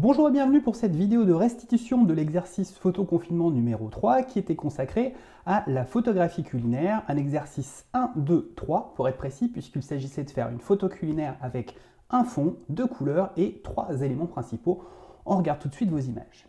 Bonjour et bienvenue pour cette vidéo de restitution de l'exercice photo confinement numéro 3 qui était consacré à la photographie culinaire, un exercice 1, 2, 3 pour être précis puisqu'il s'agissait de faire une photo culinaire avec un fond, deux couleurs et trois éléments principaux. On regarde tout de suite vos images.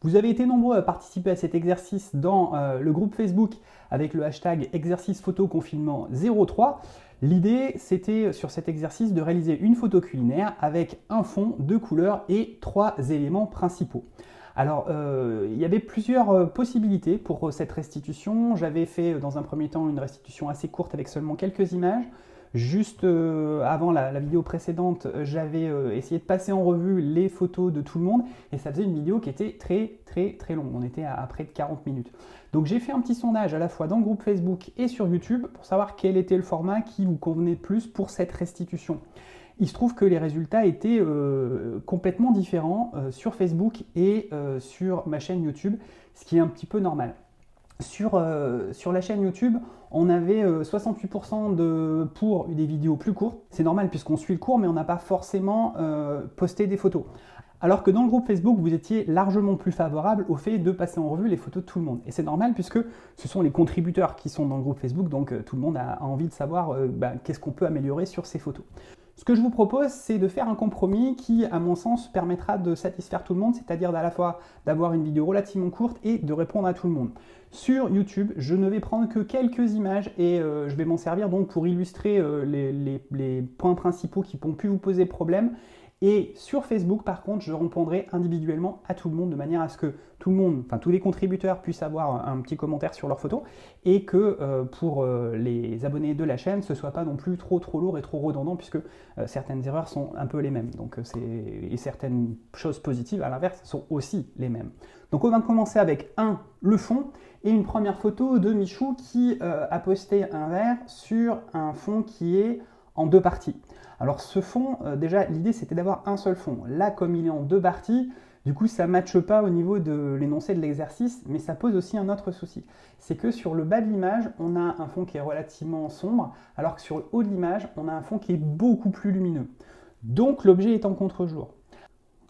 Vous avez été nombreux à participer à cet exercice dans le groupe Facebook avec le hashtag exercice photo confinement 03. L'idée, c'était sur cet exercice de réaliser une photo culinaire avec un fond, deux couleurs et trois éléments principaux. Alors, il y avait plusieurs possibilités pour cette restitution. J'avais fait dans un premier temps une restitution assez courte avec seulement quelques images. Juste avant la vidéo précédente, j'avais essayé de passer en revue les photos de tout le monde et ça faisait une vidéo qui était très longue. On était à près de 40 minutes. Donc j'ai fait un petit sondage à la fois dans le groupe Facebook et sur YouTube pour savoir quel était le format qui vous convenait le plus pour cette restitution. Il se trouve que les résultats étaient complètement différents sur Facebook et sur ma chaîne YouTube, ce qui est un petit peu normal. Sur la chaîne YouTube, on avait 68% pour des vidéos plus courtes. C'est normal puisqu'on suit le cours, mais on n'a pas forcément posté des photos. Alors que dans le groupe Facebook, vous étiez largement plus favorable au fait de passer en revue les photos de tout le monde. Et c'est normal puisque ce sont les contributeurs qui sont dans le groupe Facebook, donc tout le monde a envie de savoir qu'est-ce qu'on peut améliorer sur ces photos. Ce que je vous propose, c'est de faire un compromis qui, à mon sens, permettra de satisfaire tout le monde, c'est-à-dire à la fois d'avoir une vidéo relativement courte et de répondre à tout le monde. Sur YouTube, je ne vais prendre que quelques images et je vais m'en servir donc pour illustrer les points principaux qui ont pu vous poser problème. Et sur Facebook, par contre, je répondrai individuellement à tout le monde de manière à ce que tout le monde, enfin tous les contributeurs puissent avoir un petit commentaire sur leurs photos et que pour les abonnés de la chaîne, ce ne soit pas non plus trop lourd et trop redondant puisque certaines erreurs sont un peu les mêmes. Donc, et certaines choses positives, à l'inverse, sont aussi les mêmes. Donc on va commencer avec le fond et une première photo de Michou qui a posté un verre sur un fond qui est en deux parties. Alors ce fond, déjà l'idée c'était d'avoir un seul fond. Là comme il est en deux parties, du coup ça ne matche pas au niveau de l'énoncé de l'exercice, mais ça pose aussi un autre souci. C'est que sur le bas de l'image, on a un fond qui est relativement sombre, alors que sur le haut de l'image, on a un fond qui est beaucoup plus lumineux. Donc l'objet est en contre-jour.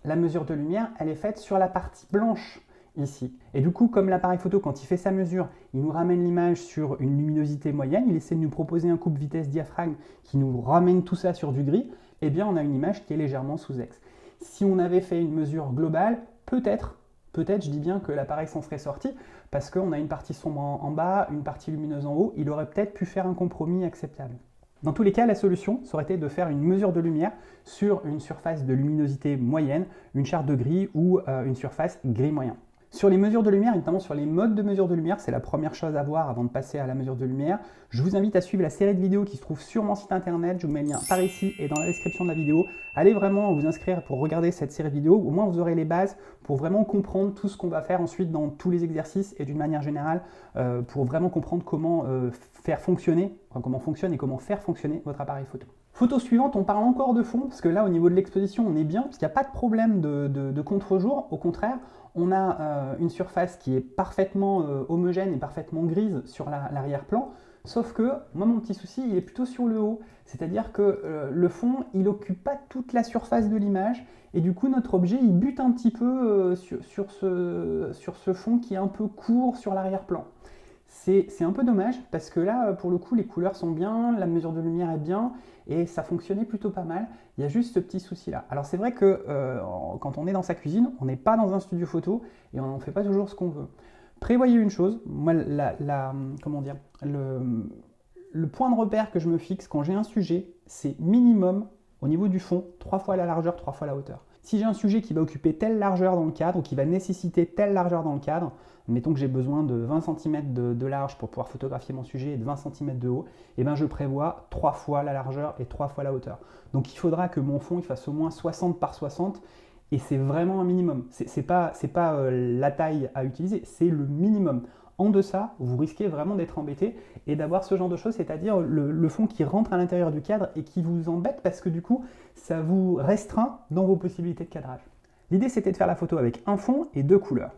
La mesure de lumière, elle est faite sur la partie blanche ici. Et du coup, comme l'appareil photo, quand il fait sa mesure, il nous ramène l'image sur une luminosité moyenne, il essaie de nous proposer un coupe vitesse-diaphragme qui nous ramène tout ça sur du gris, eh bien on a une image qui est légèrement sous-ex. Si on avait fait une mesure globale, peut-être je dis bien que l'appareil s'en serait sorti, parce qu'on a une partie sombre en bas, une partie lumineuse en haut, il aurait peut-être pu faire un compromis acceptable. Dans tous les cas, la solution, ça aurait été de faire une mesure de lumière sur une surface de luminosité moyenne, une charte de gris ou une surface gris moyen. Sur les mesures de lumière, et notamment sur les modes de mesure de lumière, c'est la première chose à voir avant de passer à la mesure de lumière. Je vous invite à suivre la série de vidéos qui se trouve sur mon site internet. Je vous mets le lien par ici et dans la description de la vidéo. Allez vraiment vous inscrire pour regarder cette série de vidéos. Au moins, vous aurez les bases pour vraiment comprendre tout ce qu'on va faire ensuite dans tous les exercices et d'une manière générale pour vraiment comprendre comment faire fonctionner, comment fonctionne et comment faire fonctionner votre appareil photo. Photo suivante, on parle encore de fond, parce que là, au niveau de l'exposition, on est bien, parce qu'il n'y a pas de problème de contre-jour. Au contraire, on a une surface qui est parfaitement homogène et parfaitement grise sur l'arrière-plan, sauf que, moi, mon petit souci, il est plutôt sur le haut. C'est-à-dire que le fond, il n'occupe pas toute la surface de l'image, et du coup, notre objet, il bute un petit peu sur ce fond qui est un peu court sur l'arrière-plan. C'est un peu dommage parce que là, pour le coup, les couleurs sont bien, la mesure de lumière est bien et ça fonctionnait plutôt pas mal. Il y a juste ce petit souci-là. Alors c'est vrai que quand on est dans sa cuisine, on n'est pas dans un studio photo et on n'en fait pas toujours ce qu'on veut. Prévoyez une chose, moi, comment dire, le point de repère que je me fixe quand j'ai un sujet, c'est minimum au niveau du fond, 3 fois la largeur, 3 fois la hauteur. Si j'ai un sujet qui va occuper telle largeur dans le cadre ou qui va nécessiter telle largeur dans le cadre, mettons que j'ai besoin de 20 cm de large pour pouvoir photographier mon sujet et de 20 cm de haut, et ben je prévois 3 fois la largeur et 3 fois la hauteur. Donc il faudra que mon fond il fasse au moins 60 par 60 et c'est vraiment un minimum. C'est pas la taille à utiliser, c'est le minimum. En deçà, vous risquez vraiment d'être embêté et d'avoir ce genre de choses, c'est-à-dire le fond qui rentre à l'intérieur du cadre et qui vous embête parce que du coup, ça vous restreint dans vos possibilités de cadrage. L'idée, c'était de faire la photo avec un fond et deux couleurs.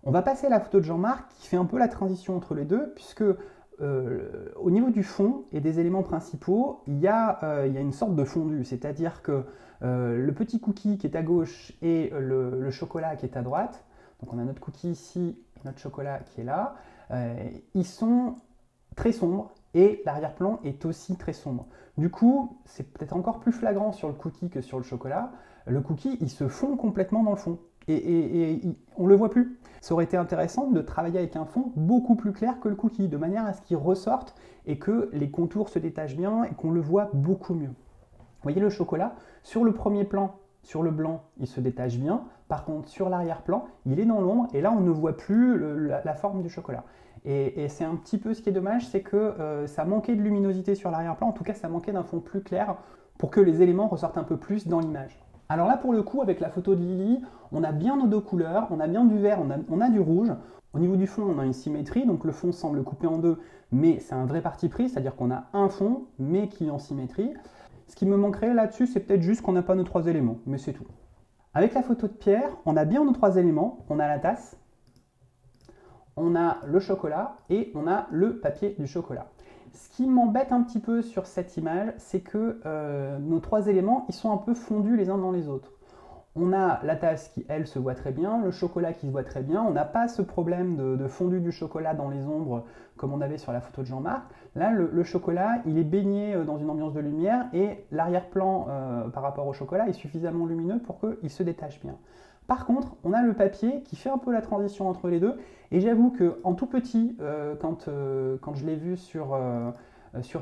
On va passer à la photo de Jean-Marc qui fait un peu la transition entre les deux, puisque au niveau du fond et des éléments principaux, il y a une sorte de fondu, c'est-à-dire que le petit cookie qui est à gauche et le chocolat qui est à droite, donc on a notre cookie ici, notre chocolat qui est là, ils sont très sombres et l'arrière-plan est aussi très sombre. Du coup, c'est peut-être encore plus flagrant sur le cookie que sur le chocolat. Le cookie, il se fond complètement dans le fond et on ne le voit plus. Ça aurait été intéressant de travailler avec un fond beaucoup plus clair que le cookie, de manière à ce qu'il ressorte et que les contours se détachent bien et qu'on le voit beaucoup mieux. Vous voyez le chocolat, sur le premier plan, sur le blanc, il se détache bien. Par contre, sur l'arrière-plan, il est dans l'ombre et là, on ne voit plus la forme du chocolat. Et c'est un petit peu ce qui est dommage, c'est que ça manquait de luminosité sur l'arrière-plan. En tout cas, ça manquait d'un fond plus clair pour que les éléments ressortent un peu plus dans l'image. Alors là, pour le coup, avec la photo de Lily, on a bien nos deux couleurs, on a bien du vert, on a du rouge. Au niveau du fond, on a une symétrie, donc le fond semble coupé en deux, mais c'est un vrai parti pris, c'est-à-dire qu'on a un fond, mais qui est en symétrie. Ce qui me manquerait là-dessus, c'est peut-être juste qu'on n'a pas nos trois éléments, mais c'est tout. Avec la photo de Pierre, on a bien nos trois éléments. On a la tasse, on a le chocolat et on a le papier du chocolat. Ce qui m'embête un petit peu sur cette image, c'est que nos trois éléments, ils sont un peu fondus les uns dans les autres. On a la tasse qui, elle, se voit très bien, le chocolat qui se voit très bien. On n'a pas ce problème de fondu du chocolat dans les ombres comme on avait sur la photo de Jean-Marc. Là, le chocolat, il est baigné dans une ambiance de lumière et l'arrière-plan par rapport au chocolat est suffisamment lumineux pour qu'il se détache bien. Par contre, on a le papier qui fait un peu la transition entre les deux. Et j'avoue qu'en tout petit, quand je l'ai vu sur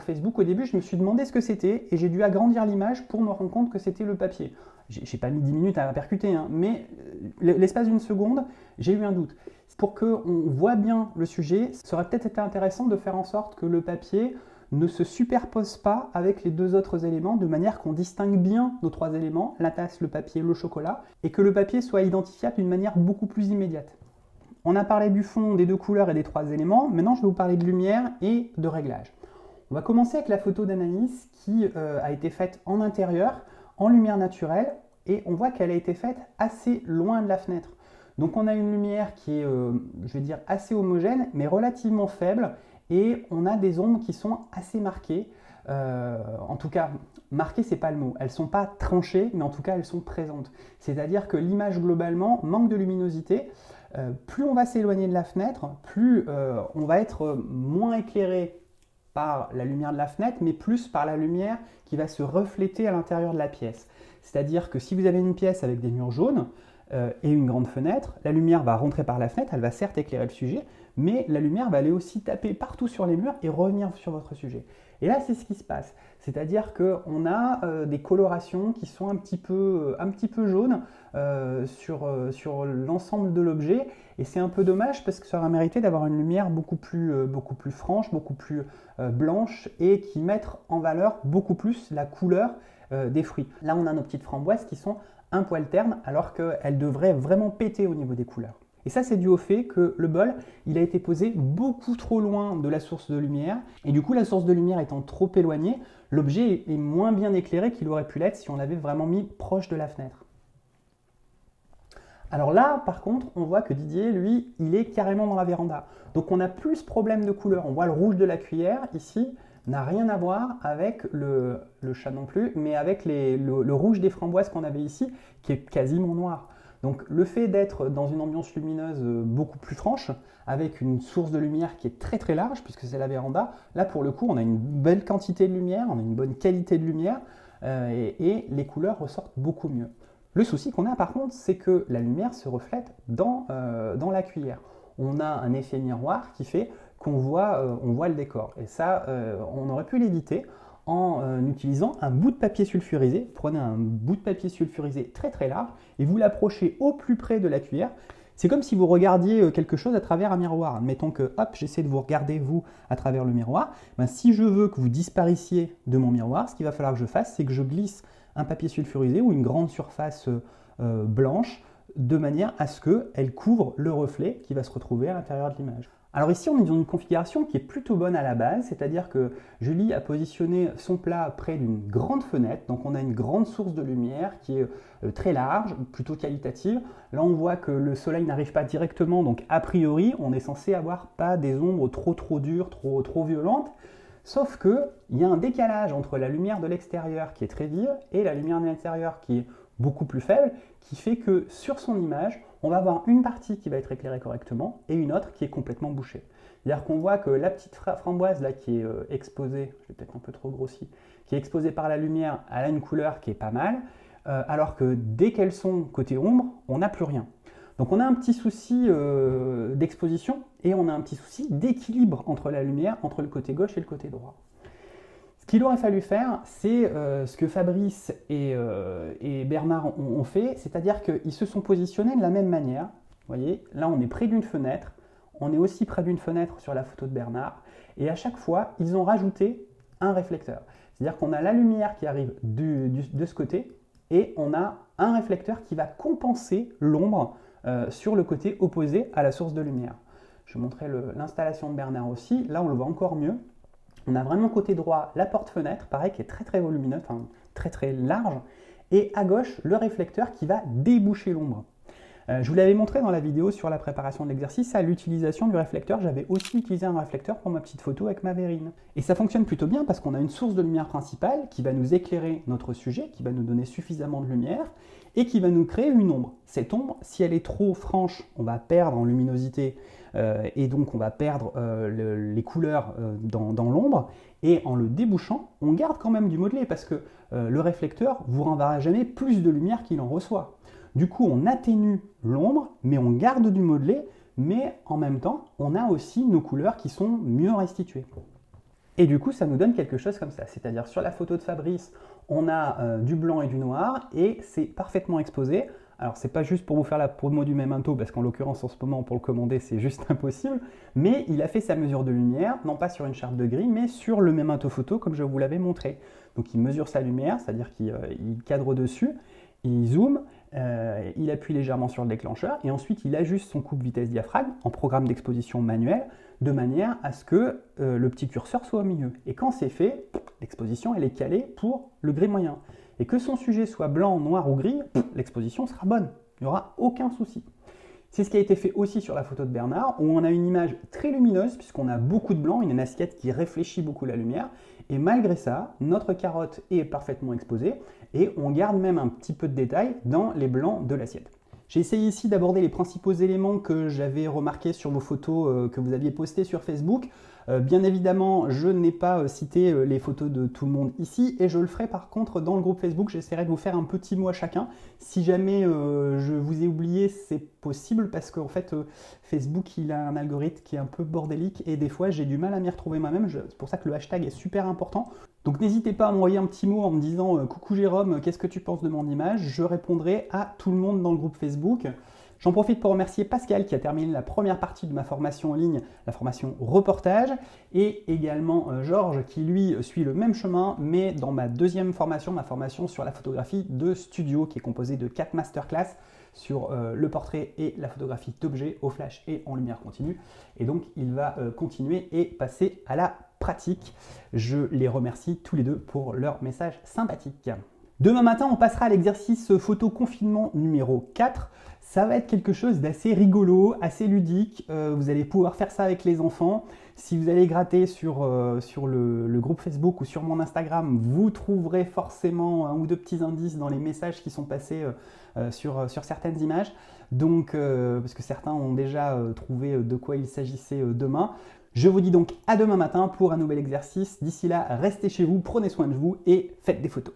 Facebook, au début, je me suis demandé ce que c'était et j'ai dû agrandir l'image pour me rendre compte que c'était le papier. J'ai pas mis 10 minutes à percuter, hein, mais l'espace d'une seconde, j'ai eu un doute. Pour qu'on voit bien le sujet, ça aurait peut-être été intéressant de faire en sorte que le papier ne se superpose pas avec les deux autres éléments, de manière qu'on distingue bien nos trois éléments, la tasse, le papier, le chocolat, et que le papier soit identifiable d'une manière beaucoup plus immédiate. On a parlé du fond, des deux couleurs et des trois éléments, maintenant je vais vous parler de lumière et de réglage. On va commencer avec la photo d'Anaïs qui a été faite en intérieur, en lumière naturelle, et on voit qu'elle a été faite assez loin de la fenêtre. Donc on a une lumière qui est, je vais dire, assez homogène, mais relativement faible, et on a des ombres qui sont assez marquées. En tout cas, marquées, c'est pas le mot. Elles ne sont pas tranchées, mais en tout cas, elles sont présentes. C'est-à-dire que l'image, globalement, manque de luminosité. Plus on va s'éloigner de la fenêtre, plus on va être moins éclairé par la lumière de la fenêtre, mais plus par la lumière qui va se refléter à l'intérieur de la pièce. C'est-à-dire que si vous avez une pièce avec des murs jaunes et une grande fenêtre, la lumière va rentrer par la fenêtre, elle va certes éclairer le sujet, mais la lumière va aller aussi taper partout sur les murs et revenir sur votre sujet. Et là, c'est ce qui se passe. C'est-à-dire qu'on a des colorations qui sont un petit peu jaunes sur l'ensemble de l'objet. Et c'est un peu dommage parce que ça aurait mérité d'avoir une lumière beaucoup plus franche, beaucoup plus blanche et qui mette en valeur beaucoup plus la couleur des fruits. Là, on a nos petites framboises qui sont un poil ternes alors qu'elles devraient vraiment péter au niveau des couleurs. Et ça, c'est dû au fait que le bol, il a été posé beaucoup trop loin de la source de lumière. Et du coup, la source de lumière étant trop éloignée, l'objet est moins bien éclairé qu'il aurait pu l'être si on l'avait vraiment mis proche de la fenêtre. Alors là, par contre, on voit que Didier, lui, il est carrément dans la véranda. Donc on a plus ce problème de couleur. On voit le rouge de la cuillère, ici, n'a rien à voir avec le chat non plus, mais avec le rouge des framboises qu'on avait ici, qui est quasiment noir. Donc le fait d'être dans une ambiance lumineuse beaucoup plus franche, avec une source de lumière qui est très très large, puisque c'est la véranda, là pour le coup on a une belle quantité de lumière, on a une bonne qualité de lumière, et les couleurs ressortent beaucoup mieux. Le souci qu'on a par contre, c'est que la lumière se reflète dans la cuillère. On a un effet miroir qui fait qu'on voit le décor, et ça on aurait pu l'éviter en utilisant un bout de papier sulfurisé. Prenez un bout de papier sulfurisé très très large et vous l'approchez au plus près de la cuillère. C'est comme si vous regardiez quelque chose à travers un miroir. Admettons que hop, j'essaie de vous regarder vous à travers le miroir. Ben, si je veux que vous disparissiez de mon miroir, ce qu'il va falloir que je fasse, c'est que je glisse un papier sulfurisé ou une grande surface blanche de manière à ce qu'elle couvre le reflet qui va se retrouver à l'intérieur de l'image. Alors ici, on est dans une configuration qui est plutôt bonne à la base, c'est-à-dire que Julie a positionné son plat près d'une grande fenêtre, donc on a une grande source de lumière qui est très large, plutôt qualitative. Là, on voit que le soleil n'arrive pas directement, donc a priori, on est censé avoir pas des ombres trop dures, trop violentes. Sauf qu'il y a un décalage entre la lumière de l'extérieur qui est très vive et la lumière de l'intérieur qui est beaucoup plus faible, qui fait que sur son image, on va avoir une partie qui va être éclairée correctement et une autre qui est complètement bouchée. C'est-à-dire qu'on voit que la petite framboise là qui est exposée, je l'ai peut-être un peu trop grossi, qui est exposée par la lumière, elle a une couleur qui est pas mal, alors que dès qu'elles sont côté ombre, on n'a plus rien. Donc on a un petit souci d'exposition et on a un petit souci d'équilibre entre la lumière, entre le côté gauche et le côté droit. Ce qu'il aurait fallu faire, c'est ce que Fabrice et Bernard ont fait, c'est-à-dire qu'ils se sont positionnés de la même manière. Vous voyez, là on est près d'une fenêtre, on est aussi près d'une fenêtre sur la photo de Bernard, et à chaque fois, ils ont rajouté un réflecteur. C'est-à-dire qu'on a la lumière qui arrive de ce côté, et on a un réflecteur qui va compenser l'ombre sur le côté opposé à la source de lumière. Je vais montrer l'installation de Bernard aussi. Là, on le voit encore mieux. On a vraiment côté droit la porte-fenêtre, pareil, qui est très volumineuse, enfin très large. Et à gauche, le réflecteur qui va déboucher l'ombre. Je vous l'avais montré dans la vidéo sur la préparation de l'exercice, à l'utilisation du réflecteur. J'avais aussi utilisé un réflecteur pour ma petite photo avec ma verrine. Et ça fonctionne plutôt bien parce qu'on a une source de lumière principale qui va nous éclairer notre sujet, qui va nous donner suffisamment de lumière et qui va nous créer une ombre. Cette ombre, si elle est trop franche, on va perdre en luminosité et donc on va perdre les couleurs dans l'ombre. Et en le débouchant, on garde quand même du modelé parce que le réflecteur vous renverra jamais plus de lumière qu'il en reçoit. Du coup, on atténue l'ombre, mais on garde du modelé, mais en même temps, on a aussi nos couleurs qui sont mieux restituées. Et du coup, ça nous donne quelque chose comme ça. C'est-à-dire, sur la photo de Fabrice, on a du blanc et du noir, et c'est parfaitement exposé. Alors, c'est pas juste pour vous faire la promo du Memento, parce qu'en l'occurrence, en ce moment, pour le commander, c'est juste impossible. Mais il a fait sa mesure de lumière, non pas sur une charte de gris, mais sur le Memento photo, comme je vous l'avais montré. Donc, il mesure sa lumière, c'est-à-dire qu'il cadre dessus, il zoome, il appuie légèrement sur le déclencheur et ensuite il ajuste son coupe vitesse diaphragme en programme d'exposition manuel de manière à ce que le petit curseur soit au milieu. Et quand c'est fait, l'exposition elle est calée pour le gris moyen. Et que son sujet soit blanc, noir ou gris, l'exposition sera bonne. Il n'y aura aucun souci. C'est ce qui a été fait aussi sur la photo de Bernard, où on a une image très lumineuse, puisqu'on a beaucoup de blanc, une assiette qui réfléchit beaucoup la lumière, et malgré ça, notre carotte est parfaitement exposée, et on garde même un petit peu de détail dans les blancs de l'assiette. J'ai essayé ici d'aborder les principaux éléments que j'avais remarqués sur vos photos que vous aviez postées sur Facebook. Bien évidemment, je n'ai pas cité les photos de tout le monde ici et je le ferai par contre dans le groupe Facebook. J'essaierai de vous faire un petit mot à chacun. Si jamais je vous ai oublié, c'est possible parce qu'en fait, Facebook, il a un algorithme qui est un peu bordélique et des fois, j'ai du mal à m'y retrouver moi-même. C'est pour ça que le hashtag est super important. Donc n'hésitez pas à m'envoyer un petit mot en me disant « Coucou Jérôme, qu'est-ce que tu penses de mon image ?» Je répondrai à tout le monde dans le groupe Facebook. J'en profite pour remercier Pascal qui a terminé la première partie de ma formation en ligne, la formation reportage, et également Georges qui lui suit le même chemin, mais dans ma deuxième formation, ma formation sur la photographie de studio, qui est composée de 4 masterclass sur le portrait et la photographie d'objets au flash et en lumière continue. Et donc il va continuer et passer à la pratique. Je les remercie tous les deux pour leur message sympathique. Demain matin, on passera à l'exercice photo confinement numéro 4. Ça va être quelque chose d'assez rigolo, assez ludique. Vous allez pouvoir faire ça avec les enfants. Si vous allez gratter sur le groupe Facebook ou sur mon Instagram, vous trouverez forcément un ou deux petits indices dans les messages qui sont passés sur certaines images. Donc, parce que certains ont déjà trouvé de quoi il s'agissait demain. Je vous dis donc à demain matin pour un nouvel exercice. D'ici là, restez chez vous, prenez soin de vous et faites des photos.